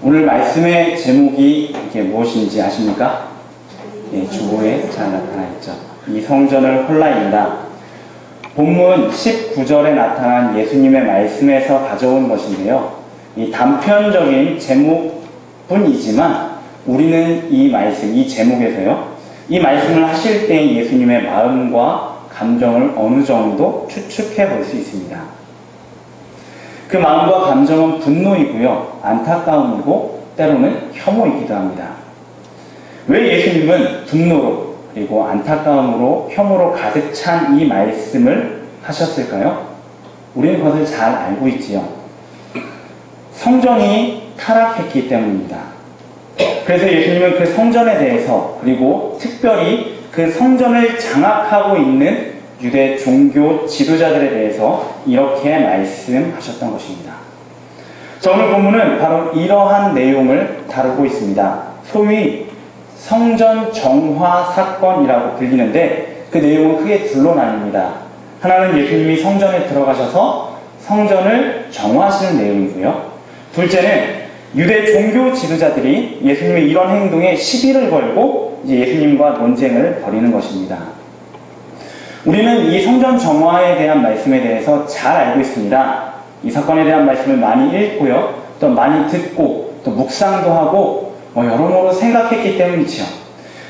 오늘 말씀의 제목이 이게 무엇인지 아십니까? 네, 주보에 잘 나타나 있죠. 이 성전을 헐라입니다. 본문 19절에 나타난 예수님의 말씀에서 가져온 것인데요. 이 단편적인 제목뿐이지만 우리는 이 말씀, 이 제목에서요, 이 말씀을 하실 때 예수님의 마음과 감정을 어느 정도 추측해 볼 수 있습니다. 그 마음과 감정은 분노이고요, 안타까움이고 때로는 혐오이기도 합니다. 왜 예수님은 분노로 그리고 안타까움으로 혐오로 가득 찬 이 말씀을 하셨을까요? 우리는 그것을 잘 알고 있지요. 성전이 타락했기 때문입니다. 그래서 예수님은 그 성전에 대해서, 그리고 특별히 그 성전을 장악하고 있는 유대 종교 지도자들에 대해서 이렇게 말씀하셨던 것입니다. 자, 오늘 본문은 바로 이러한 내용을 다루고 있습니다. 소위 성전 정화 사건이라고 불리는데 그 내용은 크게 둘로 나뉩니다. 하나는 예수님이 성전에 들어가셔서 성전을 정화하시는 내용이고요. 둘째는 유대 종교 지도자들이 예수님의 이런 행동에 시비를 걸고 이제 예수님과 논쟁을 벌이는 것입니다. 우리는 이 성전 정화에 대한 말씀에 대해서 잘 알고 있습니다. 이 사건에 대한 말씀을 많이 읽고요, 또 많이 듣고, 또 묵상도 하고, 여러모로 생각했기 때문이지요.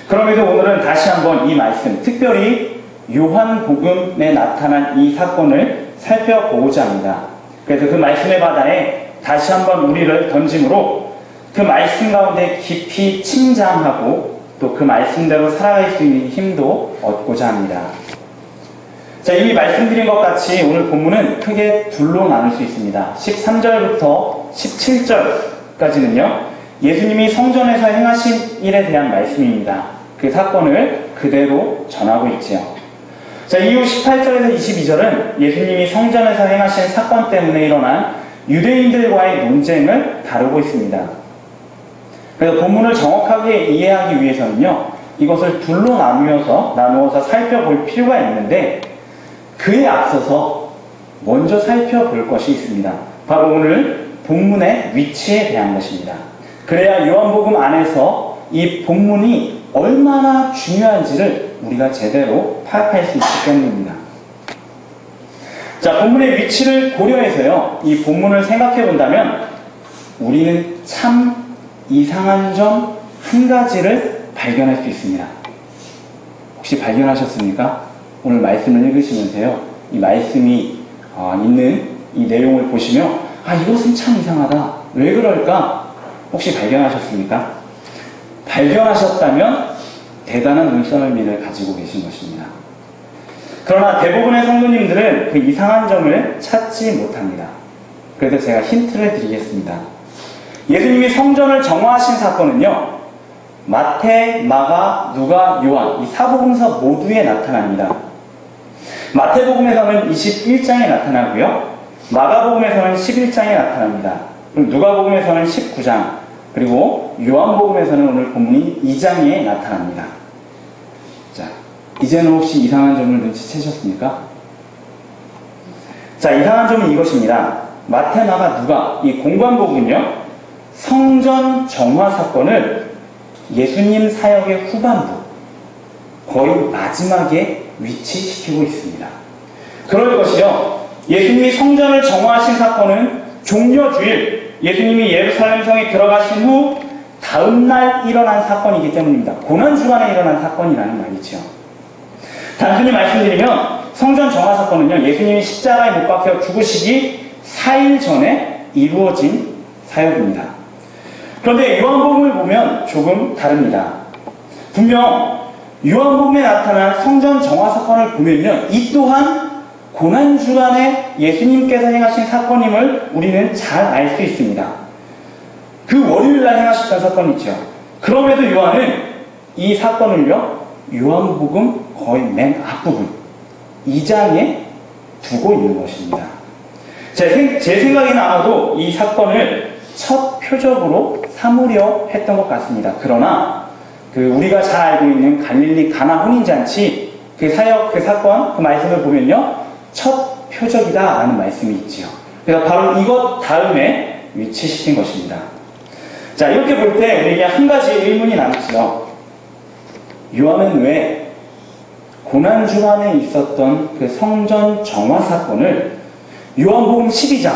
그럼에도 오늘은 다시 한번 이 말씀, 특별히 요한복음에 나타난 이 사건을 살펴보고자 합니다. 그래서 그 말씀의 바다에 다시 한번 우리를 던짐으로 그 말씀 가운데 깊이 침잠하고 또 그 말씀대로 살아갈 수 있는 힘도 얻고자 합니다. 자, 이미 말씀드린 것 같이 오늘 본문은 크게 둘로 나눌 수 있습니다. 13절부터 17절까지는요, 예수님이 성전에서 행하신 일에 대한 말씀입니다. 그 사건을 그대로 전하고 있지요. 자, 이후 18절에서 22절은 예수님이 성전에서 행하신 사건 때문에 일어난 유대인들과의 논쟁을 다루고 있습니다. 그래서 본문을 정확하게 이해하기 위해서는요, 이것을 둘로 나누어서 살펴볼 필요가 있는데, 그에 앞서서 먼저 살펴볼 것이 있습니다. 바로 오늘 본문의 위치에 대한 것입니다. 그래야 요한복음 안에서 이 본문이 얼마나 중요한지를 우리가 제대로 파악할 수 있기 때문입니다. 자, 본문의 위치를 고려해서요, 이 본문을 생각해 본다면 우리는 참 이상한 점 한 가지를 발견할 수 있습니다. 혹시 발견하셨습니까? 오늘 말씀을 읽으시면서요, 이 말씀이 있는 이 내용을 보시며 이것은 참 이상하다, 왜 그럴까? 혹시 발견하셨습니까? 발견하셨다면 대단한 눈썰미를 가지고 계신 것입니다. 그러나 대부분의 성도님들은 그 이상한 점을 찾지 못합니다. 그래서 제가 힌트를 드리겠습니다. 예수님이 성전을 정화하신 사건은요, 마태, 마가, 누가, 요한 이 사복음서 모두에 나타납니다. 마태복음에서는 21장에 나타나고요, 마가복음에서는 11장에 나타납니다. 그리고 누가복음에서는 19장, 그리고 요한복음에서는 오늘 본문이 2장에 나타납니다. 자, 이제는 혹시 이상한 점을 눈치채셨습니까? 자, 이상한 점은 이것입니다. 마태, 마가, 누가 이 공관복음은요, 성전 정화 사건을 예수님 사역의 후반부, 거의 마지막에 위치시키고 있습니다. 그럴 것이요, 예수님이 성전을 정화하신 사건은 종려주일, 예수님이 예루살렘 성에 들어가신 후 다음날 일어난 사건이기 때문입니다. 고난주간에 일어난 사건이라는 말이죠. 단순히 말씀드리면 성전 정화 사건은요, 예수님이 십자가에 못 박혀 죽으시기 4일 전에 이루어진 사역입니다. 그런데 요한복음을 보면 조금 다릅니다. 분명 요한복음에 나타난 성전 정화 사건을 보면요, 이 또한 고난주간에 예수님께서 행하신 사건임을 우리는 잘 알 수 있습니다. 그 월요일날 행하셨던 사건이죠. 그럼에도 요한은 이 사건을요, 요한복음 거의 맨 앞부분 2장에 두고 있는 것입니다. 제 생각에는 아마도 이 사건을 첫 표적으로 삼으려 했던 것 같습니다. 그러나 우리가 잘 알고 있는 갈릴리 가나 혼인잔치 그 사역, 그 사건, 그 말씀을 보면요, 첫 표적이다라는 말씀이 있지요. 그래서 바로 이것 다음에 위치시킨 것입니다. 자, 이렇게 볼 때 우리에게 한 가지 의문이 남죠. 요한은 왜 고난주간에 있었던 그 성전 정화 사건을 요한복음 12장,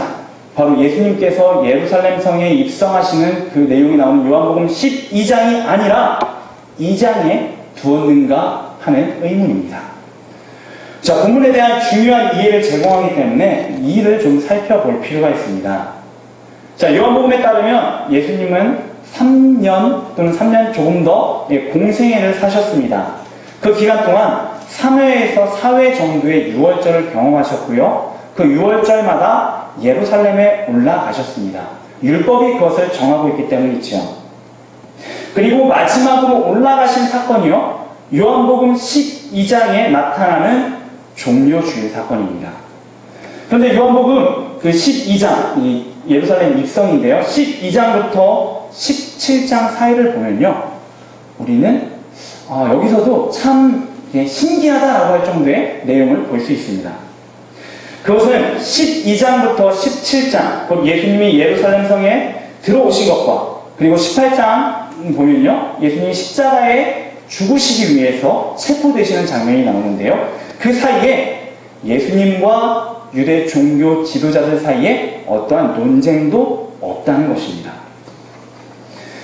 바로 예수님께서 예루살렘 성에 입성하시는 그 내용이 나오는 요한복음 12장이 아니라 2장에 두었는가 하는 의문입니다. 자, 본문에 대한 중요한 이해를 제공하기 때문에 이 일을 좀 살펴볼 필요가 있습니다. 자, 요한복음에 따르면 예수님은 3년 또는 3년 조금 더 공생애를 사셨습니다. 그 기간 동안 3회에서 4회 정도의 유월절을 경험하셨고요. 그 유월절마다 예루살렘에 올라가셨습니다. 율법이 그것을 정하고 있기 때문이죠. 그리고 마지막으로 올라가신 사건이요, 요한복음 12장에 나타나는 종료주일 사건입니다. 그런데 요한복음 그 12장, 이 예루살렘 입성인데요, 12장부터 17장 사이를 보면요, 우리는 여기서도 참 신기하다라고 할 정도의 내용을 볼 수 있습니다. 그것은 12장부터 17장, 곧 예수님이 예루살렘 성에 들어오신 것과, 그리고 18장 보면요, 예수님이 십자가에 죽으시기 위해서 체포되시는 장면이 나오는데요, 그 사이에 예수님과 유대 종교 지도자들 사이에 어떠한 논쟁도 없다는 것입니다.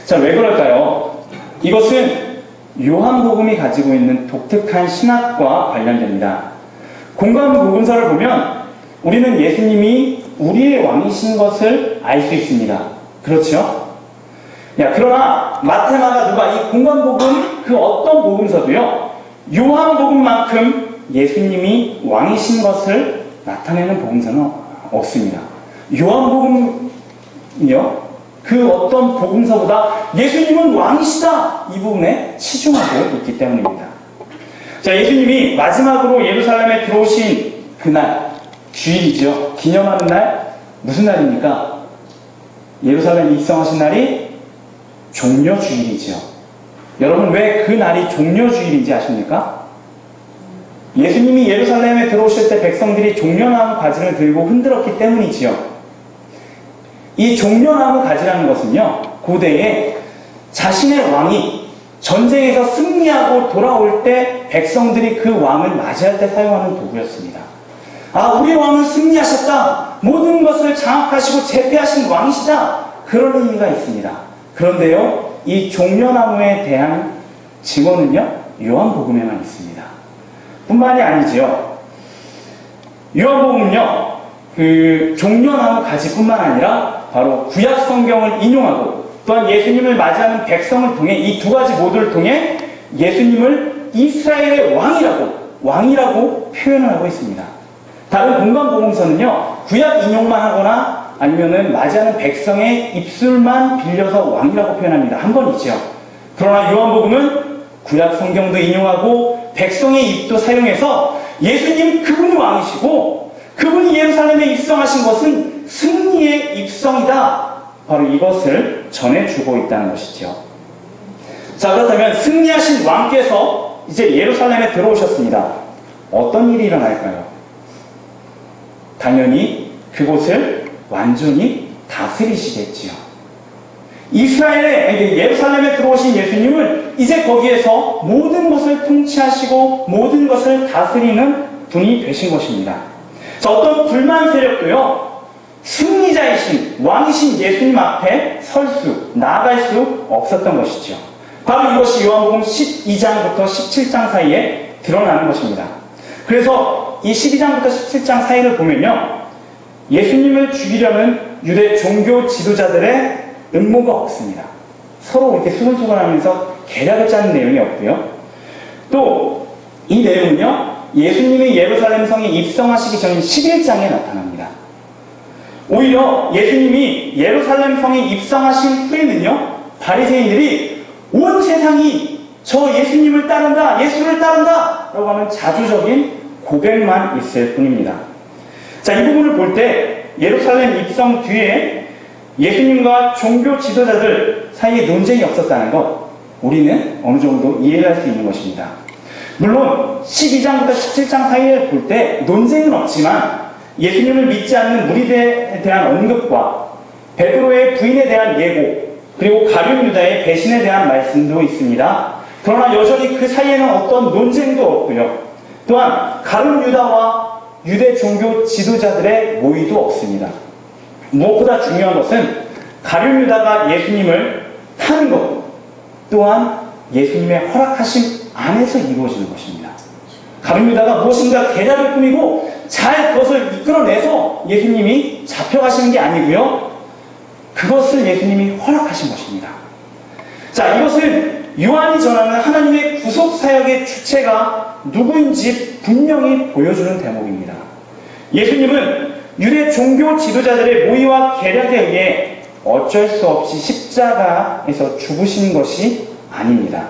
자, 왜 그럴까요? 이것은 요한복음이 가지고 있는 독특한 신학과 관련됩니다. 공관복음서를 보면 우리는 예수님이 우리의 왕이신 것을 알 수 있습니다. 그렇죠? 그러나 마태, 마가, 누가 이 공관복음 그 어떤 복음서도요, 요한복음만큼 예수님이 왕이신 것을 나타내는 복음서는 없습니다. 요한복음이요, 그 어떤 복음서보다 예수님은 왕이시다, 이 부분에 치중하고 있기 때문입니다. 자, 예수님이 마지막으로 예루살렘에 들어오신 그날, 주일이죠. 기념하는 날, 무슨 날입니까? 예루살렘 입성하신 날이 종려주일이죠. 여러분, 왜 그 날이 종려주일인지 아십니까? 예수님이 예루살렘에 들어오실 때 백성들이 종려나무 가지를 들고 흔들었기 때문이지요. 이 종려나무 가지라는 것은요, 고대에 자신의 왕이 전쟁에서 승리하고 돌아올 때 백성들이 그 왕을 맞이할 때 사용하는 도구였습니다. 우리 왕은 승리하셨다, 모든 것을 장악하시고 제패하신 왕이시다, 그런 의미가 있습니다. 그런데요, 이 종려나무에 대한 증언은요, 요한복음에만 있습니다. 뿐만이 아니지요. 요한복음은요, 그 종려나무 가지뿐만 아니라 바로 구약 성경을 인용하고, 또한 예수님을 맞이하는 백성을 통해, 이 두 가지 모두를 통해 예수님을 이스라엘의 왕이라고 표현을 하고 있습니다. 다른 공관복음서는요, 구약 인용만 하거나 아니면은 맞이하는 백성의 입술만 빌려서 왕이라고 표현합니다. 한 번이죠. 그러나 요한복음은 구약 성경도 인용하고 백성의 입도 사용해서 예수님 그분이 왕이시고 그분이 예루살렘에 입성하신 것은 승리의 입성이다, 바로 이것을 전해주고 있다는 것이죠. 자, 그렇다면 승리하신 왕께서 이제 예루살렘에 들어오셨습니다. 어떤 일이 일어날까요? 당연히 그곳을 완전히 다스리시겠지요. 예루살렘에 들어오신 예수님은 이제 거기에서 모든 것을 통치하시고 모든 것을 다스리는 분이 되신 것입니다. 자, 어떤 불만 세력도요, 승리자이신 왕이신 예수님 앞에 나아갈 수 없었던 것이죠. 바로 이것이 요한복음 12장부터 17장 사이에 드러나는 것입니다. 그래서 이 12장부터 17장 사이를 보면요, 예수님을 죽이려는 유대 종교 지도자들의 음모가 없습니다. 서로 이렇게 수근수근하면서 계략을 짜는 내용이 없고요. 또 이 내용은요, 예수님이 예루살렘 성에 입성하시기 전인 11장에 나타납니다. 오히려 예수님이 예루살렘 성에 입성하신 후에는요, 바리새인들이 온 세상이 저 예수님을 따른다, 예수를 따른다 라고 하는 자주적인 고백만 있을 뿐입니다. 자, 이 부분을 볼 때 예루살렘 입성 뒤에 예수님과 종교 지도자들 사이에 논쟁이 없었다는 것, 우리는 어느 정도 이해를 할 수 있는 것입니다. 물론 12장부터 17장 사이에 볼 때 논쟁은 없지만 예수님을 믿지 않는 무리들에 대한 언급과 베드로의 부인에 대한 예고, 그리고 가룟 유다의 배신에 대한 말씀도 있습니다. 그러나 여전히 그 사이에는 어떤 논쟁도 없고요. 또한 가룟 유다와 유대 종교 지도자들의 모의도 없습니다. 무엇보다 중요한 것은 가룟 유다가 예수님을 타는 것 또한 예수님의 허락하심 안에서 이루어지는 것입니다. 가룟 유다가 무엇인가 계략을 꾸미고 잘 그것을 이끌어내서 예수님이 잡혀가시는 게 아니고요. 그것을 예수님이 허락하신 것입니다. 자, 이것은 요한이 전하는 하나님의 구속사역의 주체가 누구인지 분명히 보여주는 대목입니다. 예수님은 유대 종교 지도자들의 모의와 계략에 의해 어쩔 수 없이 십자가에서 죽으신 것이 아닙니다.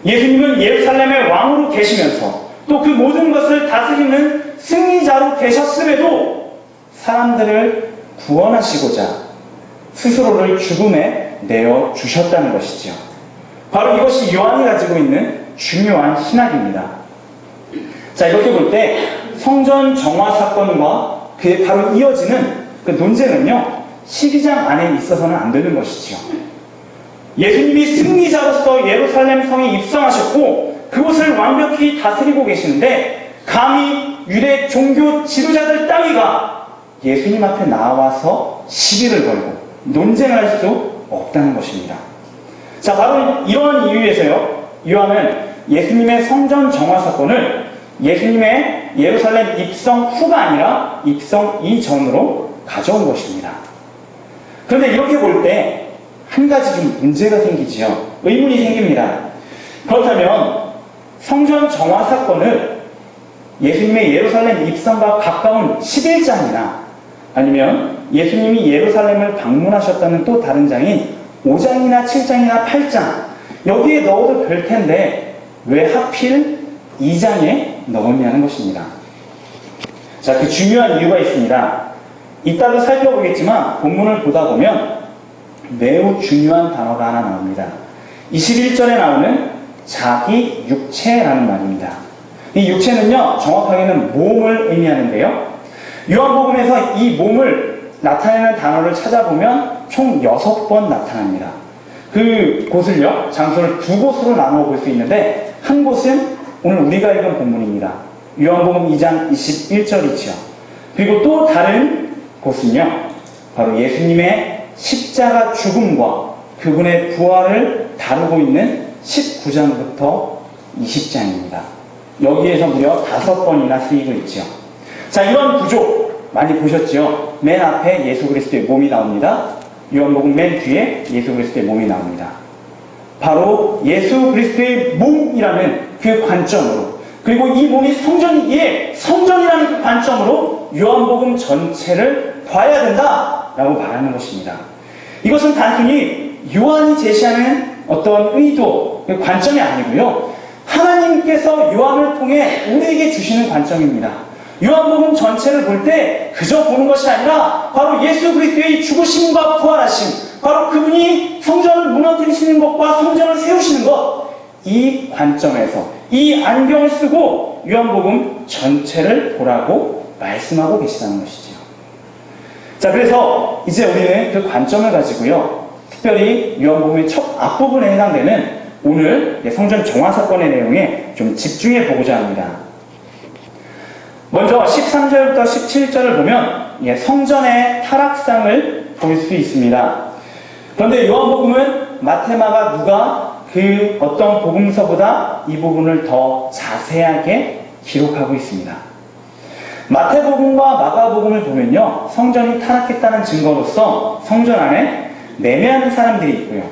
예수님은 예루살렘의 왕으로 계시면서 또 그 모든 것을 다스리는 승리자로 계셨음에도 사람들을 구원하시고자 스스로를 죽음에 내어주셨다는 것이죠. 바로 이것이 요한이 가지고 있는 중요한 신학입니다. 자, 이렇게 볼 때 성전 정화 사건과 그에 바로 이어지는 그 논쟁은요, 12장 안에 있어서는 안 되는 것이죠. 예수님이 승리자로서 예루살렘 성에 입성하셨고 그곳을 완벽히 다스리고 계시는데 감히 유대 종교 지도자들 따위가 예수님 앞에 나와서 시비를 걸고 논쟁할 수 없다는 것입니다. 자, 바로 이러한 이유에서요, 요한은 예수님의 성전 정화 사건을 예수님의 예루살렘 입성 후가 아니라 입성 이전으로 가져온 것입니다. 그런데 이렇게 볼 때 한 가지 좀 문제가 생기지요. 의문이 생깁니다. 그렇다면 성전 정화 사건을 예수님의 예루살렘 입성과 가까운 11장이나 아니면 예수님이 예루살렘을 방문하셨다는 또 다른 장인 5장이나 7장이나 8장 여기에 넣어도 될 텐데 왜 하필 2장에 넣었냐는 것입니다. 자, 그 중요한 이유가 있습니다. 이따로 살펴보겠지만 본문을 보다 보면 매우 중요한 단어가 하나 나옵니다. 21절에 나오는 자기 육체라는 말입니다. 이 육체는요, 정확하게는 몸을 의미하는데요. 요한복음에서 이 몸을 나타내는 단어를 찾아보면 총 6번 나타납니다. 그 곳을요, 장소를 두 곳으로 나누어 볼 수 있는데 한 곳은 오늘 우리가 읽은 본문입니다. 요한복음 2장 21절이죠. 그리고 또 다른 곳은요, 바로 예수님의 십자가 죽음과 그분의 부활을 다루고 있는 19장부터 20장입니다. 여기에서 무려 5번이나 쓰이고 있죠. 자, 이런 구조 많이 보셨죠? 맨 앞에 예수 그리스도의 몸이 나옵니다. 요한복음 맨 뒤에 예수 그리스도의 몸이 나옵니다. 바로 예수 그리스도의 몸이라는 그 관점으로, 그리고 이 몸이 성전이기에 성전이라는 그 관점으로 요한복음 전체를 봐야 된다라고 말하는 것입니다. 이것은 단순히 요한이 제시하는 어떤 의도, 관점이 아니고요, 하나님께서 요한을 통해 우리에게 주시는 관점입니다. 요한복음 전체를 볼 때 그저 보는 것이 아니라 바로 예수 그리스도의 죽으심과 부활하심, 바로 그분이 성전을 무너뜨리시는 것과 성전을 세우시는 것, 이 관점에서 이 안경을 쓰고 요한복음 전체를 보라고 말씀하고 계시다는 것이죠. 자, 그래서 이제 우리는 그 관점을 가지고요, 특별히 요한복음의 첫 앞부분에 해당되는 오늘 성전 정화 사건의 내용에 좀 집중해 보고자 합니다. 먼저 13절부터 17절을 보면 성전의 타락상을 볼 수 있습니다. 그런데 요한복음은 마태, 마가, 누가 그 어떤 복음서보다 이 부분을 더 자세하게 기록하고 있습니다. 마태복음과 마가복음을 보면요, 성전이 타락했다는 증거로서 성전 안에 매매하는 사람들이 있고요,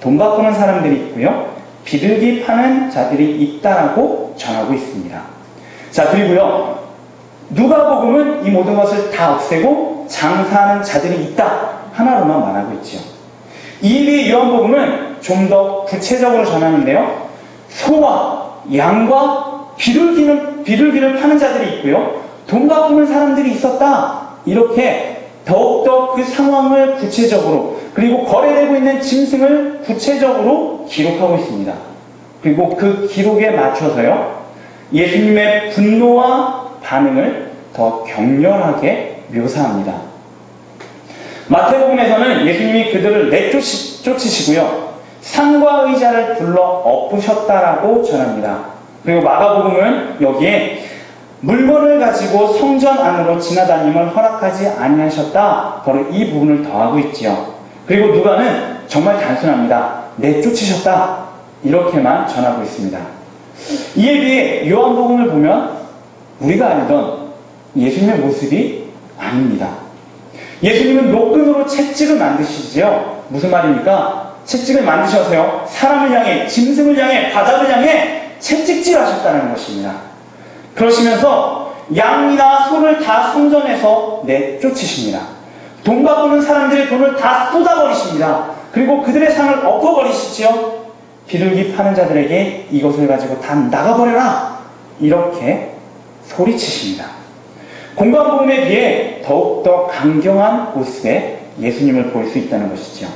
돈 바꾸는 사람들이 있고요, 비둘기 파는 자들이 있다라고 전하고 있습니다. 자, 그리고요, 누가복음은 이 모든 것을 다 없애고 장사하는 자들이 있다 하나로만 말하고 있죠. 이미 요한복음은 좀 더 구체적으로 전하는데요, 소와 양과 비둘기를 파는 자들이 있고요, 돈 바꾸는 사람들이 있었다, 이렇게 더욱더 그 상황을 구체적으로, 그리고 거래되고 있는 짐승을 구체적으로 기록하고 있습니다. 그리고 그 기록에 맞춰서요, 예수님의 분노와 반응을 더 격렬하게 묘사합니다. 마태복음에서는 예수님이 그들을 쫓으시고요. 상과 의자를 불러 엎으셨다라고 전합니다. 그리고 마가복음은 여기에 물건을 가지고 성전 안으로 지나다님을 허락하지 아니하셨다. 바로 이 부분을 더하고 있지요. 그리고 누가는 정말 단순합니다. 내쫓으셨다. 이렇게만 전하고 있습니다. 이에 비해 요한복음을 보면 우리가 알던 예수님의 모습이 아닙니다. 예수님은 노끈으로 채찍을 만드시지요. 무슨 말입니까? 채찍을 만드셔서요. 사람을 향해, 짐승을 향해, 바닥을 향해 채찍질 하셨다는 것입니다. 그러시면서 양이나 소를 다 성전에서 내쫓으십니다. 돈 갚는 사람들의 돈을 다 쏟아버리십니다. 그리고 그들의 상을 엎어버리시지요. 비둘기 파는 자들에게 이것을 가지고 다 나가버려라. 이렇게 소리치십니다. 공관복음에 비해 더욱더 강경한 모습의 예수님을 볼 수 있다는 것이죠.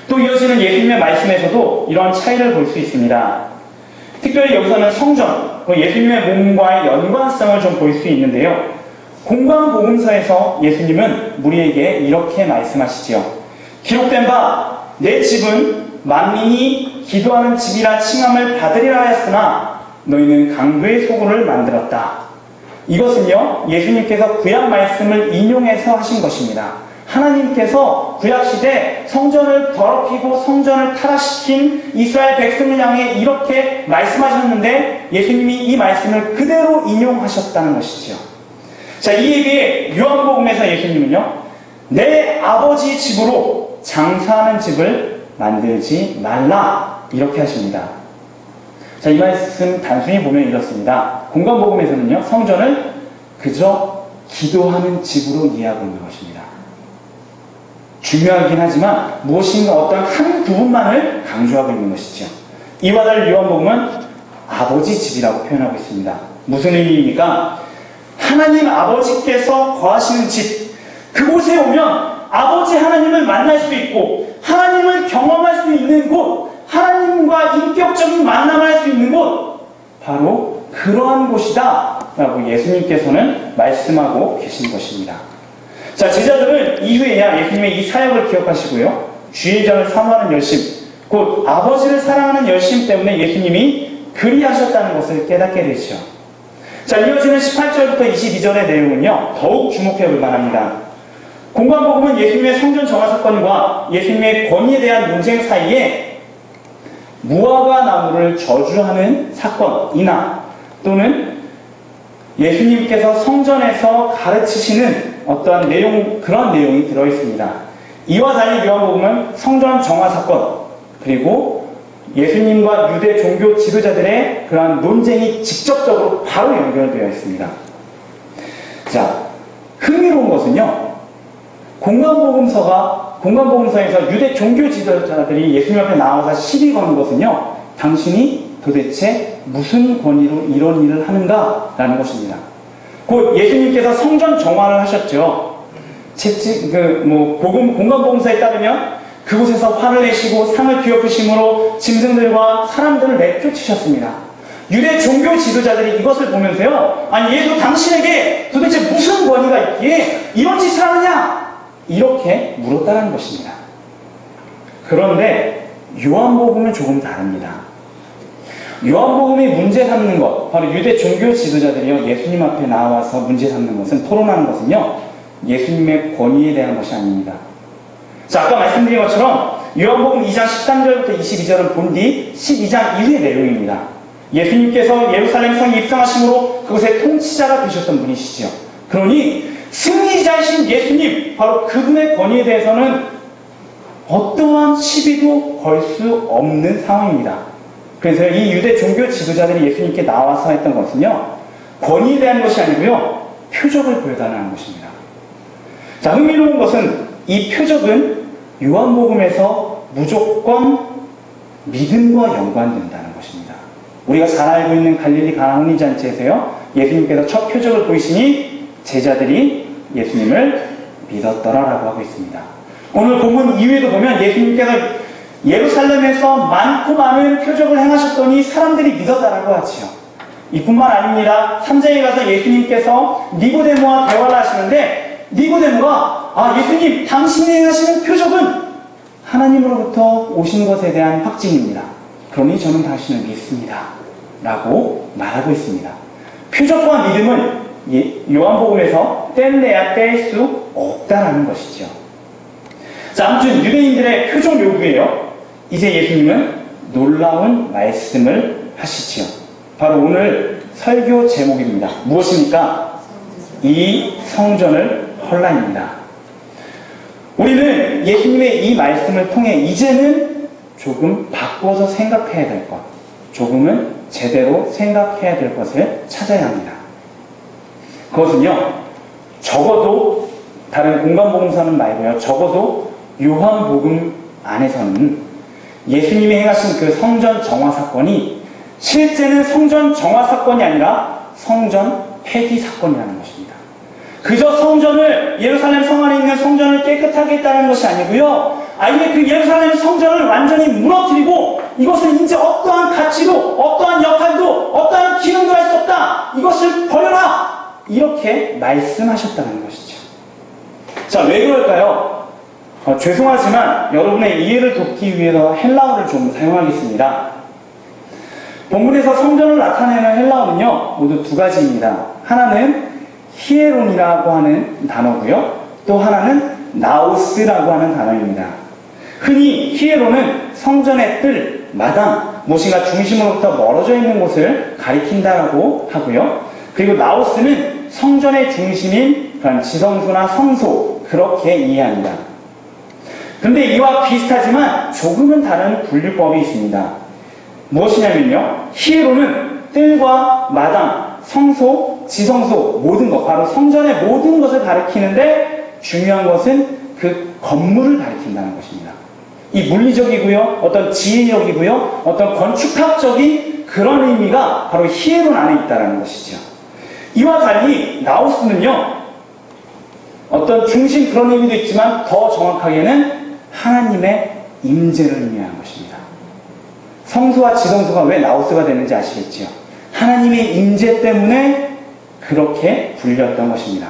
또 이어지는 예수님의 말씀에서도 이런 차이를 볼 수 있습니다. 특별히 여기서는 성전, 예수님의 몸과의 연관성을 좀 볼 수 있는데요. 공관복음서에서 예수님은 무리에게 이렇게 말씀하시지요. 기록된 바 내 집은 만민이 기도하는 집이라 칭함을 받으리라 하였으나 너희는 강도의 소굴을 만들었다. 이것은요, 예수님께서 구약 말씀을 인용해서 하신 것입니다. 하나님께서 구약시대 성전을 더럽히고 성전을 타락시킨 이스라엘 백성을 향해 이렇게 말씀하셨는데 예수님이 이 말씀을 그대로 인용하셨다는 것이죠. 자, 이에 비해 요한복음에서 예수님은요, 내 아버지 집으로 장사하는 집을 만들지 말라 이렇게 하십니다. 자, 이 말씀 단순히 보면 이렇습니다. 공관복음에서는요, 성전을 그저 기도하는 집으로 이해하고 있는 것입니다. 중요하긴 하지만 무엇인가 어떤 한 부분만을 강조하고 있는 것이죠. 이와 달리 요한복음은 아버지 집이라고 표현하고 있습니다. 무슨 의미입니까? 하나님 아버지께서 거하시는 집, 그곳에 오면 아버지 하나님을 만날 수 있고 하나님을 경험할 수 있는 곳, 하나님과 인격적인 만남을 할 수 있는 곳, 바로 그러한 곳이다 라고 예수님께서는 말씀하고 계신 것입니다. 자, 제자들은 이후에야 예수님의 이 사역을 기억하시고요, 주의 전을 사모하는 열심, 곧 아버지를 사랑하는 열심 때문에 예수님이 그리하셨다는 것을 깨닫게 되죠. 자, 이어지는 18절부터 22절의 내용은요, 더욱 주목해 볼 만합니다. 공관복음은 예수님의 성전 정화 사건과 예수님의 권위에 대한 논쟁 사이에 무화과 나무를 저주하는 사건이나 또는 예수님께서 성전에서 가르치시는 어떠한 내용, 그런 내용이 들어있습니다. 이와 달리 요한복음은 성전 정화 사건, 그리고 예수님과 유대 종교 지도자들의 그러한 논쟁이 직접적으로 바로 연결되어 있습니다. 자, 흥미로운 것은요, 공관복음서에서 유대 종교 지도자들이 예수님 앞에 나와서 시비 거는 것은요, 당신이 도대체 무슨 권위로 이런 일을 하는가? 라는 것입니다. 곧 예수님께서 성전 정화를 하셨죠. 공관복음서에 따르면 그곳에서 화를 내시고 상을 뒤엎으심으로 짐승들과 사람들을 내쫓으셨습니다. 유대 종교 지도자들이 이것을 보면서요, 아니 예수 당신에게 도대체 무슨 권위가 있기에 이런 짓을 하느냐? 이렇게 물었다는 것입니다. 그런데 요한복음은 조금 다릅니다. 요한복음이 문제 삼는 것, 바로 유대 종교 지도자들이요, 예수님 앞에 나와서 문제 삼는 것은, 토론하는 것은요, 예수님의 권위에 대한 것이 아닙니다. 자, 아까 말씀드린 것처럼 요한복음 2장 13절부터 22절은 본 뒤 12장 이후의 내용입니다. 예수님께서 예루살렘 성에 입성하심으로 그곳의 통치자가 되셨던 분이시죠. 그러니 승리자이신 예수님, 바로 그분의 권위에 대해서는 어떠한 시비도 걸 수 없는 상황입니다. 그래서 이 유대 종교 지도자들이 예수님께 나와서 했던 것은요, 권위에 대한 것이 아니고요, 표적을 보여달라는 것입니다. 자, 흥미로운 것은 이 표적은 요한복음에서 무조건 믿음과 연관된다는 것입니다. 우리가 잘 알고 있는 갈릴리 가나 혼인잔치에서요, 예수님께서 첫 표적을 보이시니 제자들이 예수님을 믿었더라라고 하고 있습니다. 오늘 본문 이후에도 보면 예수님께서 예루살렘에서 많고 많은 표적을 행하셨더니 사람들이 믿었다라고 하지요. 이뿐만 아닙니다. 3장에 가서 예수님께서 니고데모와 대화를 하시는데 니고데모가 예수님 당신이 행하시는 표적은 하나님으로부터 오신 것에 대한 확증입니다. 그러니 저는 당신을 믿습니다. 라고 말하고 있습니다. 표적과 믿음은 요한복음에서 뗄래야 뗄 수 없다라는 것이죠. 자, 아무튼 유대인들의 표적 요구예요. 이제 예수님은 놀라운 말씀을 하시지요. 바로 오늘 설교 제목입니다. 무엇입니까? 이 성전을 헐라입니다. 우리는 예수님의 이 말씀을 통해 이제는 조금 바꿔서 생각해야 될 것, 조금은 제대로 생각해야 될 것을 찾아야 합니다. 그것은요, 적어도 다른 공간복음서는 말고요, 적어도 요한복음 안에서는 예수님이 행하신 그 성전 정화 사건이 실제는 성전 정화 사건이 아니라 성전 폐기 사건이라는 것입니다. 그저 성전을, 예루살렘 성 안에 있는 성전을 깨끗하게 했다는 것이 아니고요, 아예 그 예루살렘 성전을 완전히 무너뜨리고 이것은 이제 어떠한 가치도, 어떠한 역할도, 어떠한 기능도 할 수 없다, 이것을 버려라, 이렇게 말씀하셨다는 것이죠. 자, 왜 그럴까요? 죄송하지만 여러분의 이해를 돕기 위해서 헬라어를 좀 사용하겠습니다. 본문에서 성전을 나타내는 헬라어는요, 모두 두 가지입니다. 하나는 히에론이라고 하는 단어고요, 또 하나는 나오스라고 하는 단어입니다. 흔히 히에론은 성전의 뜰, 마당, 무엇인가 중심으로부터 멀어져 있는 곳을 가리킨다라고 하고요, 그리고 나오스는 성전의 중심인 그런 지성소나 성소, 그렇게 이해합니다. 그런데 이와 비슷하지만 조금은 다른 분류법이 있습니다. 무엇이냐면요, 히에론은 뜰과 마당, 성소, 지성소, 모든 것, 바로 성전의 모든 것을 가리키는데 중요한 것은 그 건물을 가리킨다는 것입니다. 이 물리적이고요, 어떤 지혜력이고요, 어떤 건축학적인 그런 의미가 바로 히에론 안에 있다는 것이죠. 이와 달리 나우스는요, 어떤 중심 그런 의미도 있지만 더 정확하게는 하나님의 임재를 의미하는 것입니다. 성소와 지성소가 왜 나우스가 되는지 아시겠죠? 하나님의 임재 때문에 그렇게 불렸던 것입니다.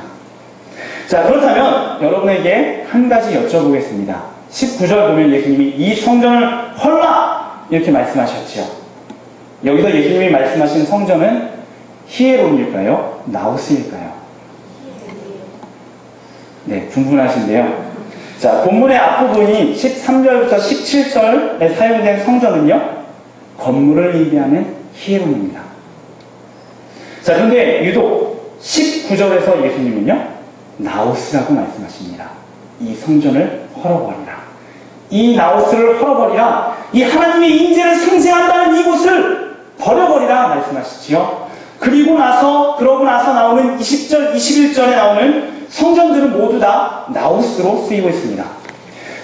자, 그렇다면 여러분에게 한 가지 여쭤보겠습니다. 19절 보면 예수님이 이 성전을 헐라, 이렇게 말씀하셨죠. 여기서 예수님이 말씀하신 성전은 히에론일까요? 나우스일까요? 네, 분분하신데요. 자, 본문의 앞부분이 13절부터 17절에 사용된 성전은요, 건물을 의미하는 히에론입니다. 자, 그런데 유독 19절에서 예수님은요, 나우스라고 말씀하십니다. 이 성전을 헐어버리라. 이 나우스를 헐어버리라. 이 하나님의 임재를 상징한다는 이곳을 버려버리라 말씀하시지요. 그러고 나서 나오는 20절, 21절에 나오는 성전들은 모두 다 나우스로 쓰이고 있습니다.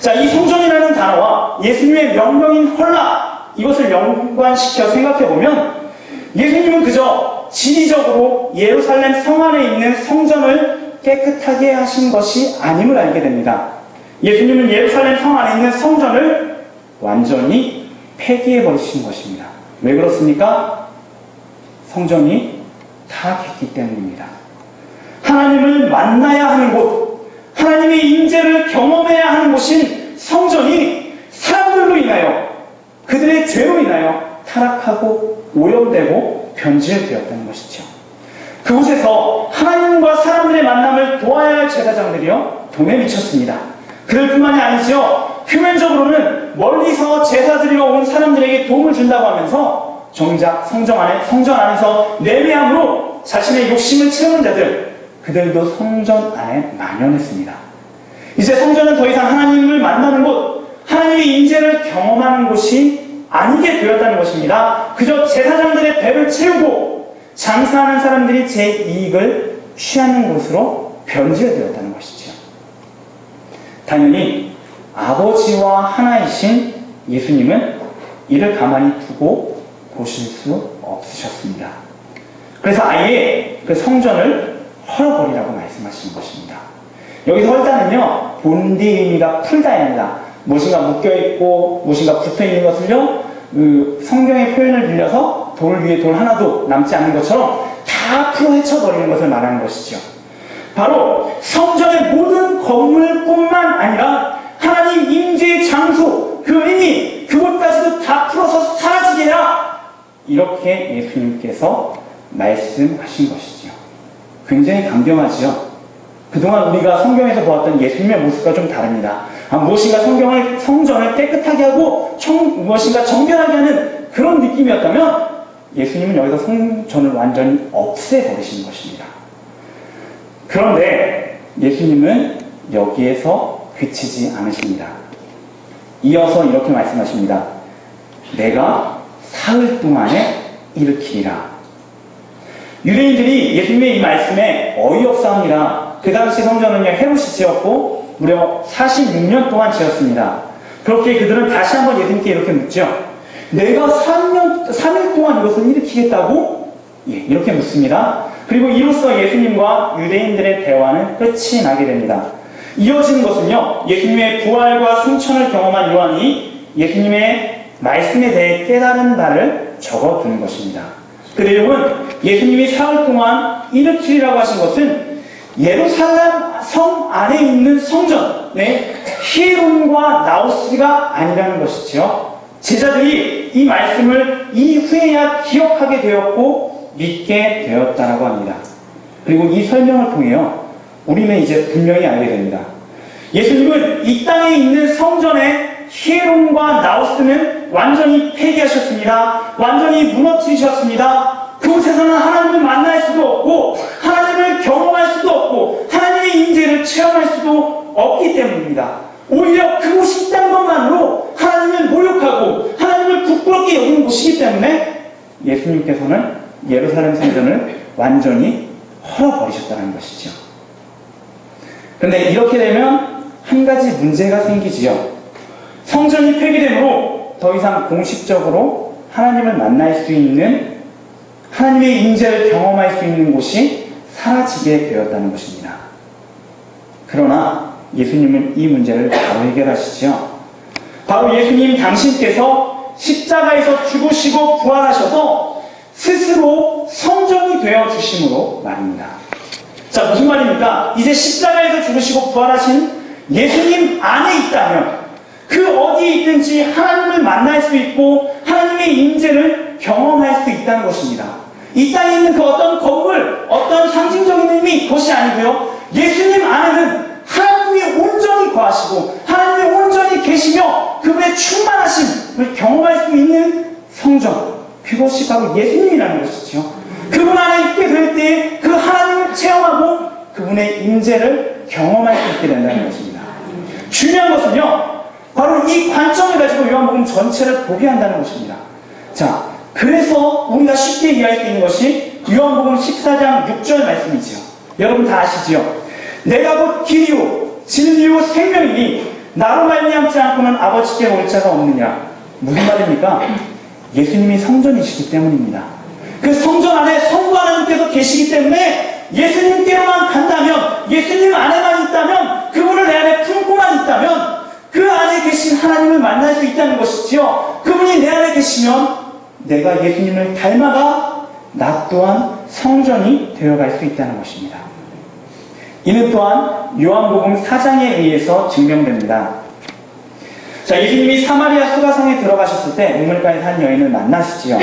자, 이 성전이라는 단어와 예수님의 명령인 헐라, 이것을 연관시켜 생각해보면 예수님은 그저 지리적으로 예루살렘 성 안에 있는 성전을 깨끗하게 하신 것이 아님을 알게 됩니다. 예수님은 예루살렘 성 안에 있는 성전을 완전히 폐기해버리신 것입니다. 왜 그렇습니까? 성전이 타락했기 때문입니다. 하나님을 만나야 하는 곳, 하나님의 임재를 경험해야 하는 곳인 성전이 사람들로 인하여, 그들의 죄로 인하여 타락하고 오염되고 변질되었다는 것이죠. 그곳에서 하나님과 사람들의 만남을 도와야 할 제사장들이요, 돈에 미쳤습니다. 그들 뿐만이 아니죠. 표면적으로는 멀리서 제사 드리러 온 사람들에게 도움을 준다고 하면서 정작 성전 안에서 내배함으로 자신의 욕심을 채우는 자들, 그들도 성전 안에 만연했습니다. 이제 성전은 더 이상 하나님을 만나는 곳, 하나님의 임재를 경험하는 곳이 아니게 되었다는 것입니다. 그저 제사장들의 배를 채우고 장사하는 사람들이 제 이익을 취하는 곳으로 변질되었다는 것이죠. 당연히 아버지와 하나이신 예수님은 이를 가만히 두고 보실 수 없으셨습니다. 그래서 아예 그 성전을 헐어버리라고 말씀하시는 것입니다. 여기서 헐다는요, 본디 의미가 풀다입니다. 무엇인가 묶여있고 무엇인가 붙어있는 것을요, 성경의 표현을 빌려서 돌 위에 돌 하나도 남지 않는 것처럼 다 풀어헤쳐버리는 것을 말하는 것이죠. 바로 성전의 모든 건물뿐만 아니라 하나님 임재의 장소, 이렇게 예수님께서 말씀하신 것이지요. 굉장히 강경하지요. 그동안 우리가 성경에서 보았던 예수님의 모습과 좀 다릅니다. 무엇인가 성전을 깨끗하게 하고 무엇인가 정결하게 하는 그런 느낌이었다면 예수님은 여기서 성전을 완전히 없애버리신 것입니다. 그런데 예수님은 여기에서 그치지 않으십니다. 이어서 이렇게 말씀하십니다. 내가 사흘 동안에 일으키리라. 유대인들이 예수님의 이 말씀에 어이없사옵니다. 그 당시 성전은요, 헤롯이 지었고 무려 46년 동안 지었습니다. 그렇게 그들은 다시 한번 예수님께 이렇게 묻죠. 내가 3일 동안 이것을 일으키겠다고? 이렇게 묻습니다. 그리고 이로써 예수님과 유대인들의 대화는 끝이 나게 됩니다. 이어지는 것은요, 예수님의 부활과 승천을 경험한 요한이 예수님의 말씀에 대해 깨달은 바를 적어두는 것입니다. 그 내용은 예수님이 사흘 동안 일으키리라고 하신 것은 예루살렘 성 안에 있는 성전의 히에론과 나우스가 아니라는 것이죠. 제자들이 이 말씀을 이후에야 기억하게 되었고 믿게 되었다라고 합니다. 그리고 이 설명을 통해요, 우리는 이제 분명히 알게 됩니다. 예수님은 이 땅에 있는 성전의 히에론과 나우스는 완전히 폐기하셨습니다. 완전히 무너뜨리셨습니다. 그곳에서는 하나님을 만날 수도 없고 하나님을 경험할 수도 없고 하나님의 임재를 체험할 수도 없기 때문입니다. 오히려 그곳이 있다는 것만으로 하나님을 모욕하고 하나님을 부끄럽게 여기는 곳이기 때문에 예수님께서는 예루살렘 성전을 완전히 헐어버리셨다는 것이죠. 그런데 이렇게 되면 한 가지 문제가 생기지요. 성전이 폐기되므로 더 이상 공식적으로 하나님을 만날 수 있는, 하나님의 임재를 경험할 수 있는 곳이 사라지게 되었다는 것입니다. 그러나 예수님은 이 문제를 바로 해결하시죠. 바로 예수님 당신께서 십자가에서 죽으시고 부활하셔서 스스로 성전이 되어 주심으로 말입니다. 자, 무슨 말입니까? 이제 십자가에서 죽으시고 부활하신 예수님 안에 있다면 그 어디에 있든지 하나님을 만날 수 있고 하나님의 임재를 경험할 수 있다는 것입니다. 이 땅에 있는 그 어떤 건물, 어떤 상징적인 의미, 그것이 아니고요, 예수님 안에는 하나님이 온전히 거하시고 하나님이 온전히 계시며 그분의 충만하심을 경험할 수 있는 성전, 그것이 바로 예수님이라는 것이죠. 그분 안에 있게 될 때 그 하나님을 체험하고 그분의 임재를 경험할 수 있게 된다는 것입니다. 중요한 것은요, 바로 이 관점을 가지고 요한복음 전체를 보게 한다는 것입니다. 자, 그래서 우리가 쉽게 이해할 수 있는 것이 요한복음 14장 6절 말씀이지요. 여러분 다 아시지요? 내가 곧 길이요 진리요 생명이니 나로 말미암지 않고는 아버지께 올 자가 없느냐. 무슨 말입니까? 예수님이 성전이시기 때문입니다. 그 성전 안에 성부 하나님께서 계시기 때문에 예수님께로만 간다면, 예수님 안에만 있다면, 그분을 내 안에 품고만 있다면 그 안에 계신 하나님을 만날 수 있다는 것이지요. 그분이 내 안에 계시면 내가 예수님을 닮아가 나 또한 성전이 되어갈 수 있다는 것입니다. 이는 또한 요한복음 4장에 의해서 증명됩니다. 자, 예수님이 사마리아 수가성에 들어가셨을 때 우물가에 산 여인을 만나시지요.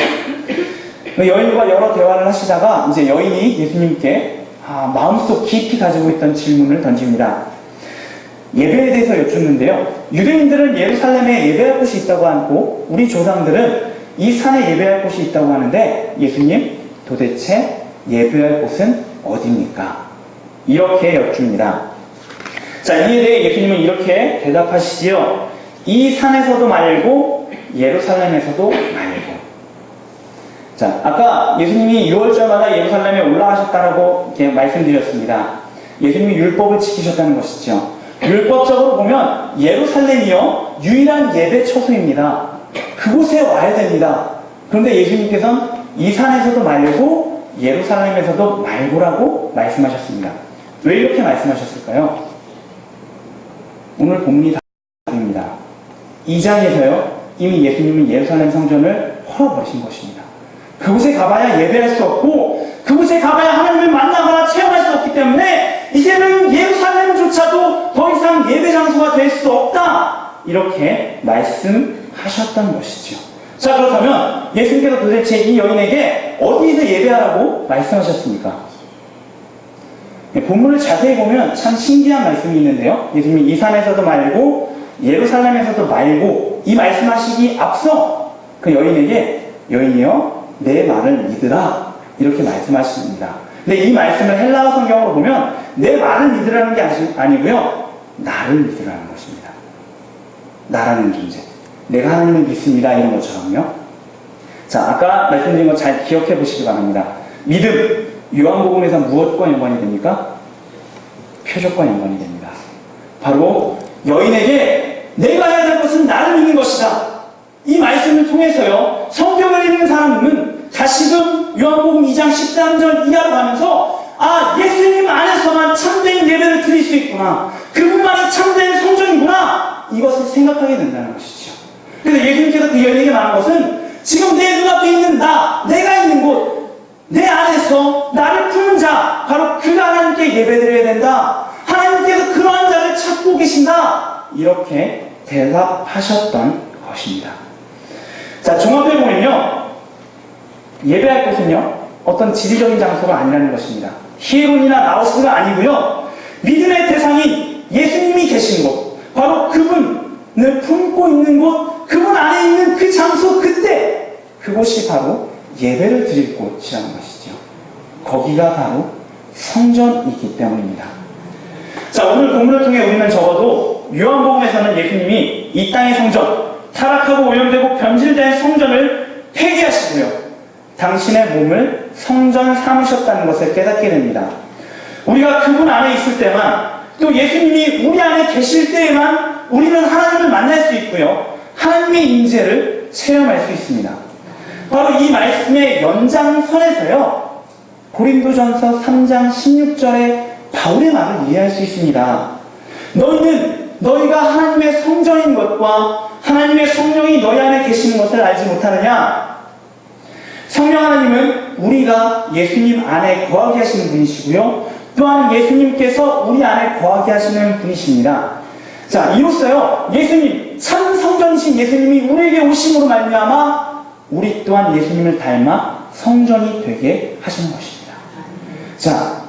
그 여인과 여러 대화를 하시다가 이제 여인이 예수님께 마음속 깊이 가지고 있던 질문을 던집니다. 예배에 대해서 여쭙는데요. 유대인들은 예루살렘에 예배할 곳이 있다고 하고 우리 조상들은 이 산에 예배할 곳이 있다고 하는데 예수님, 도대체 예배할 곳은 어디입니까? 이렇게 여쭙니다. 자, 이에 대해 예수님은 이렇게 대답하시지요. 이 산에서도 말고 예루살렘에서도 말고. 자, 아까 예수님이 6월절마다 예루살렘에 올라가셨다라고 이렇게 말씀드렸습니다. 예수님이 율법을 지키셨다는 것이죠. 율법적으로 보면 예루살렘이요, 유일한 예배 처소입니다. 그곳에 와야 됩니다. 그런데 예수님께서는 이 산에서도 말고 예루살렘에서도 말고라고 말씀하셨습니다. 왜 이렇게 말씀하셨을까요? 오늘 본문이 다릅니다. 2장에서요, 이미 예수님은 예루살렘 성전을 헐어버리신 것입니다. 그곳에 가봐야 예배할 수 없고 그곳에 가봐야 하나님을 만나거나 체험할 수 없기 때문에 이제는 예루살렘조차도 더 이상 예배 장소가 될 수 없다, 이렇게 말씀하셨던 것이죠. 자, 그렇다면 예수님께서 도대체 이 여인에게 어디에서 예배하라고 말씀하셨습니까? 본문을 자세히 보면 참 신기한 말씀이 있는데요. 예수님이 이 산에서도 말고 예루살렘에서도 말고 이 말씀하시기 앞서 그 여인에게 여인이여 내 말을 믿으라 이렇게 말씀하십니다. 근데 이 말씀을 헬라어 성경으로 보면 내 말을 믿으라는 게 아니고요. 나를 믿으라는 것입니다. 나라는 존재. 내가 하나님을 믿습니다. 이런 것처럼요. 자, 아까 말씀드린 거 잘 기억해 보시기 바랍니다. 믿음, 요한복음에서 무엇과 연관이 됩니까? 표적과 연관이 됩니다. 바로 여인에게 내가 해야 될 것은 나를 믿는 것이다. 이 말씀을 통해서요. 성경을 읽는 사람은 다시금 요한복음 2장 13절 이하로 가면서 아, 예수님 안에서만 참된 예배를 드릴 수 있구나. 그분만이 참된 성전이구나. 이것을 생각하게 된다는 것이죠. 그래서 예수님께서 그 여인에게 말한 것은 지금 내 눈앞에 있는 내가 있는 곳, 내 안에서 나를 품은 자, 바로 그가 하나님께 예배드려야 된다. 하나님께서 그러한 자를 찾고 계신다. 이렇게 대답하셨던 것입니다. 자, 종합해 보면요. 예배할 곳은요. 어떤 지리적인 장소가 아니라는 것입니다. 히에론이나 나우스가 아니고요. 믿음의 대상인 예수님이 계신 곳, 바로 그분을 품고 있는 곳, 그분 안에 있는 그 장소, 그때 그곳이 바로 예배를 드릴 곳이라는 것이죠. 거기가 바로 성전이기 때문입니다. 자, 오늘 본문을 통해 우리는 적어도 요한복음에서는 예수님이 이 땅의 성전, 타락하고 오염되고 변질된 성전을 폐기하시고요. 당신의 몸을 성전 삼으셨다는 것을 깨닫게 됩니다. 우리가 그분 안에 있을 때만, 또 예수님이 우리 안에 계실 때에만 우리는 하나님을 만날 수 있고요. 하나님의 임재를 체험할 수 있습니다. 바로 이 말씀의 연장선에서요. 고린도전서 3장 16절에 바울의 말을 이해할 수 있습니다. 너희는 너희가 하나님의 성전인 것과 하나님의 성령이 너희 안에 계시는 것을 알지 못하느냐? 성령 하나님은 우리가 예수님 안에 거하게 하시는 분이시고요. 또한 예수님께서 우리 안에 거하게 하시는 분이십니다. 자, 이로써요. 예수님, 참 성전이신 예수님이 우리에게 오심으로 말미암아 우리 또한 예수님을 닮아 성전이 되게 하시는 것입니다. 자,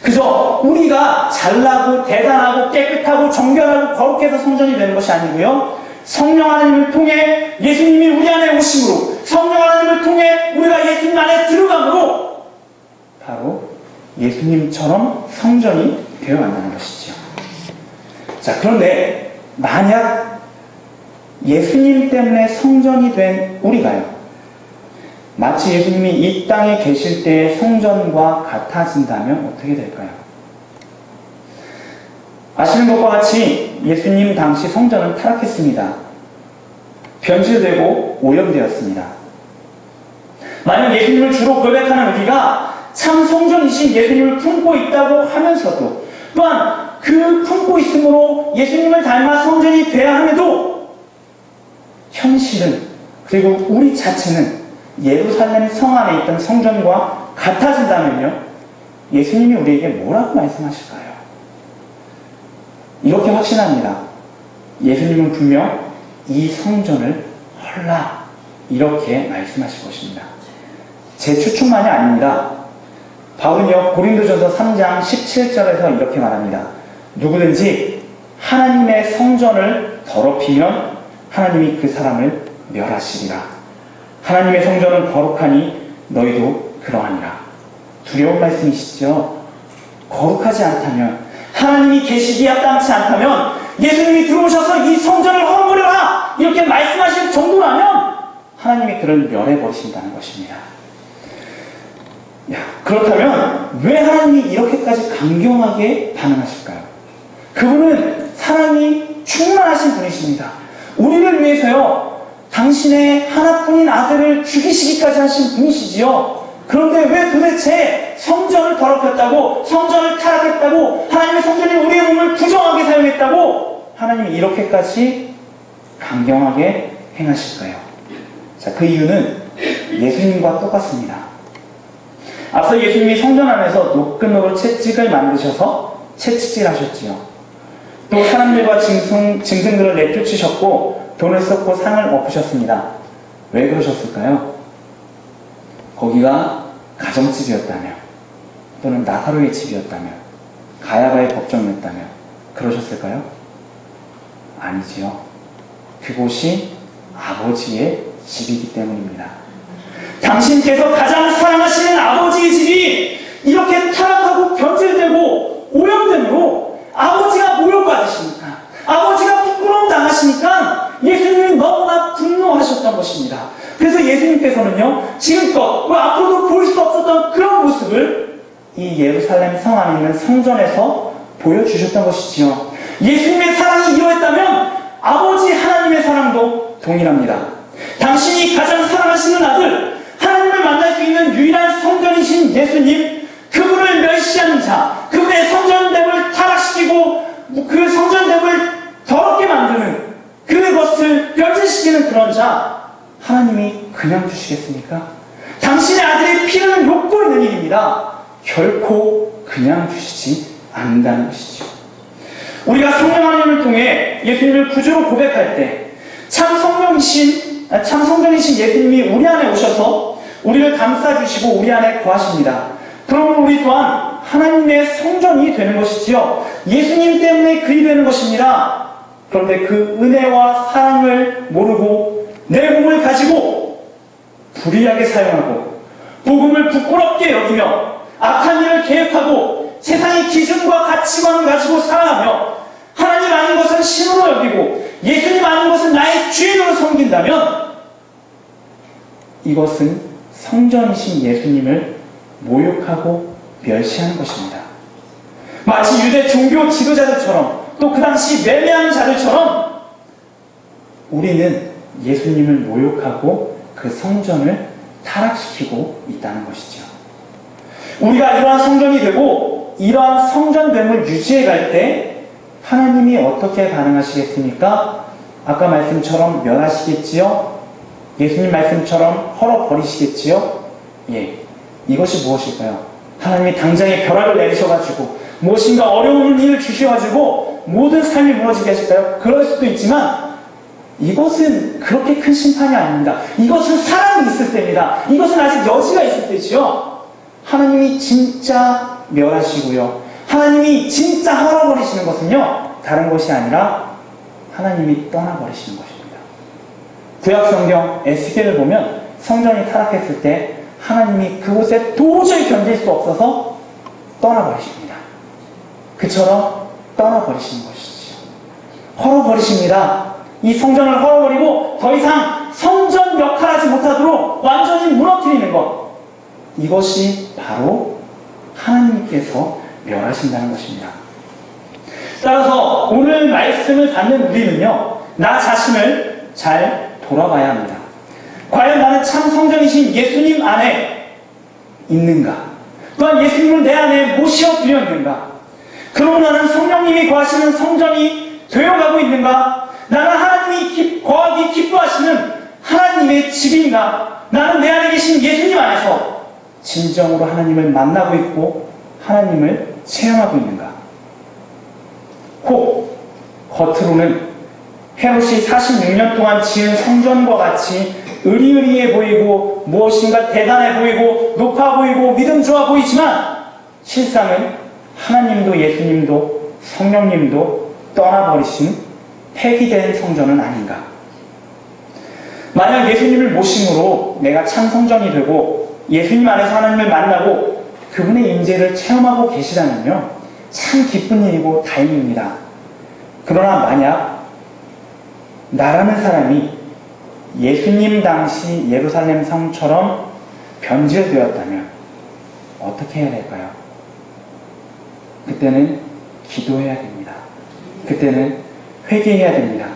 그저 우리가 잘나고 대단하고 깨끗하고 정결하고 거룩해서 성전이 되는 것이 아니고요. 성령 하나님을 통해 예수님이 우리 안에 오심으로, 성령 하나님을 통해 우리가 예수님 안에 들어감으로 바로 예수님처럼 성전이 되어간다는 것이죠. 자, 그런데 만약 예수님 때문에 성전이 된 우리가요, 마치 예수님이 이 땅에 계실 때의 성전과 같아진다면 어떻게 될까요? 아시는 것과 같이 예수님 당시 성전은 타락했습니다. 변질되고 오염되었습니다. 만약 예수님을 주로 고백하는 우리가 참 성전이신 예수님을 품고 있다고 하면서도, 또한 그 품고 있음으로 예수님을 닮아 성전이 되어야 함에도 현실은, 그리고 우리 자체는 예루살렘 성 안에 있던 성전과 같아진다면요, 예수님이 우리에게 뭐라고 말씀하실까요? 이렇게 확신합니다. 예수님은 분명 이 성전을 헐라 이렇게 말씀하실 것입니다. 제 추측만이 아닙니다. 바울은요, 고린도전서 3장 17절에서 이렇게 말합니다. 누구든지 하나님의 성전을 더럽히면 하나님이 그 사람을 멸하시리라. 하나님의 성전은 거룩하니 너희도 그러하니라. 두려운 말씀이시죠? 거룩하지 않다면, 하나님이 계시기에 합당치 않다면, 예수님이 들어오셔서 이 성전을 헐어버려라 이렇게 말씀하실 정도라면 하나님이 그를 멸해버리신다는 것입니다. 그렇다면 왜 하나님이 이렇게까지 강경하게 반응하실까요? 그분은 사랑이 충만하신 분이십니다. 우리를 위해서요, 당신의 하나뿐인 아들을 죽이시기까지 하신 분이시지요. 그런데 왜 도대체 성전을 더럽혔다고, 성전을 타락했다고, 하나님의 성전이 우리의 몸을 부정하게 사용했다고 하나님이 이렇게까지 강경하게 행하실까요? 자, 그 이유는 예수님과 똑같습니다. 앞서 예수님이 성전 안에서 노끈으로 채찍을 만드셔서 채찍질 하셨지요. 또 사람들과 짐승들을 내쫓으셨고 돈을 쏟고 상을 엎으셨습니다. 왜 그러셨을까요? 거기가 가정집이었다며, 또는 나사로의 집이었다며, 가야바의 법정이었다며 그러셨을까요? 아니지요. 그곳이 아버지의 집이기 때문입니다. 당신께서 가장 사랑하시는 아버지의 집이 이렇게 타락하고 변질되고 오염됨으로 아버지가 모욕받으시니까, 아버지가 부끄러움 당하시니까 예수님이 너무나 분노하셨던 것입니다. 그래서 예수님께서는요, 지금껏 앞으로도 볼 수 없었던 그런 모습을 이 예루살렘 성 안에 있는 성전에서 보여주셨던 것이지요. 예수님의 사랑이 이러했다면 아버지 하나님의 사랑도 동일합니다. 당신이 가장 사랑하시는 아들, 하나님을 만날 수 있는 유일한 성전이신 예수님, 그분을 멸시하는 자, 그분의 성전됨을 타락시키고 그 성전됨을 더럽게 만드는, 그것을 변질시키는 그런 자, 하나님이 그냥 주시겠습니까? 당신의 아들의 피를 욕고 있는 일입니다. 결코 그냥 주시지 않는다는 것이죠. 우리가 성령 하나님을 통해 예수님을 구주로 고백할 때 참 성전이신 예수님이 우리 안에 오셔서 우리를 감싸주시고 우리 안에 거하십니다. 그러면 우리 또한 하나님의 성전이 되는 것이지요. 예수님 때문에 그리 되는 것입니다. 그런데 그 은혜와 사랑을 모르고 내 몸을 가지고 불의하게 사용하고 복음을 부끄럽게 여기며 악한 일을 계획하고 세상의 기준과 가치관을 가지고 살아가며 하나님 아닌 것은 신으로 여기고 예수님 아닌 것은 나의 주인으로 섬긴다면 이것은 성전이신 예수님을 모욕하고 멸시하는 것입니다. 마치 유대 종교 지도자들처럼, 또 그 당시 매매하는 자들처럼 우리는 예수님을 모욕하고 그 성전을 타락시키고 있다는 것이죠. 우리가 이러한 성전이 되고 이러한 성전됨을 유지해 갈 때 하나님이 어떻게 반응하시겠습니까? 아까 말씀처럼 멸하시겠지요? 예수님 말씀처럼 헐어버리시겠지요? 예, 이것이 무엇일까요? 하나님이 당장에 벼락을 내리셔가지고 무엇인가 어려운 일을 주셔가지고 모든 삶이 무너지게 하실까요? 그럴 수도 있지만 이것은 그렇게 큰 심판이 아닙니다. 이것은 사랑이 있을 때입니다. 이것은 아직 여지가 있을 때지요. 하나님이 진짜 멸하시고요, 하나님이 진짜 헐어버리시는 것은요, 다른 것이 아니라 하나님이 떠나버리시는 것입니다. 구약성경 에스겔을 보면 성전이 타락했을 때 하나님이 그곳에 도저히 견딜 수 없어서 떠나버리십니다. 그처럼 떠나버리시는 것이지요. 헐어버리십니다. 이 성전을 헐어버리고 더 이상 성전 역할하지 못하도록 완전히 무너뜨리는 것, 이것이 바로 하나님께서 멸하신다는 것입니다. 따라서 오늘 말씀을 받는 우리는요, 나 자신을 잘 돌아봐야 합니다. 과연 나는 참 성전이신 예수님 안에 있는가? 또한 예수님을 내 안에 모셔드렸는가? 그럼 나는 성령님이 거하시는 성전이 되어가고 있는가? 나는 하나님이 거하기 기뻐하시는 하나님의 집인가? 나는 내 안에 계신 예수님 안에서 진정으로 하나님을 만나고 있고 하나님을 체험하고 있는가? 혹 겉으로는 헤롯이 46년 동안 지은 성전과 같이 의리의리해 보이고 무엇인가 대단해 보이고 높아 보이고 믿음 좋아 보이지만 실상은 하나님도 예수님도 성령님도 떠나버리신 폐기된 성전은 아닌가? 만약 예수님을 모심으로 내가 참 성전이 되고 예수님 안에서 하나님을 만나고 그분의 임재를 체험하고 계시다면요, 참 기쁜 일이고 다행입니다. 그러나 만약 나라는 사람이 예수님 당시 예루살렘 성처럼 변질되었다면 어떻게 해야 될까요? 그때는 기도해야 됩니다. 그때는 회개해야 됩니다.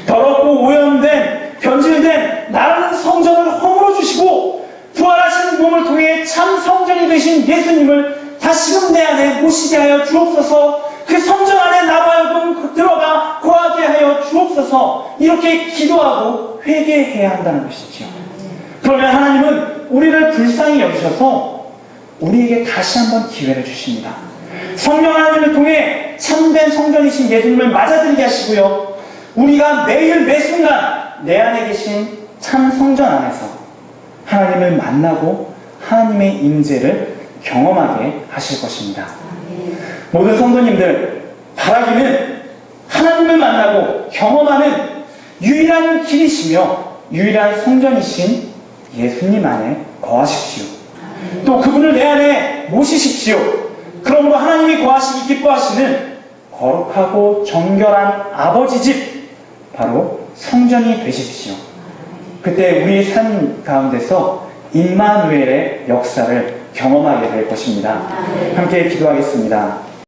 더럽고 오염된, 변질된 나라는 성전을 허물어 주시고 부활하신 몸을 통해 참 성전이 되신 예수님을 다시금 내 안에 모시게 하여 주옵소서. 그 성전 안에 나와요 들어가 거하게 하여 주옵소서. 이렇게 기도하고 회개해야 한다는 것이죠. 그러면 하나님은 우리를 불쌍히 여기셔서 우리에게 다시 한번 기회를 주십니다. 성령 하나님을 통해 참된 성전이신 예수님을 맞아들이게 하시고요, 우리가 매일 매 순간 내 안에 계신 참 성전 안에서 하나님을 만나고 하나님의 임재를 경험하게 하실 것입니다. 모든 성도님들, 바라기는 하나님을 만나고 경험하는 유일한 길이시며 유일한 성전이신 예수님 안에 거하십시오. 또 그분을 내 안에 모시십시오. 그러므로 하나님이 거하시기 기뻐하시는 거룩하고 정결한 아버지 집, 바로 성전이 되십시오. 그때 우리 삶 가운데서 임마누엘의 역사를 경험하게 될 것입니다. 함께 기도하겠습니다.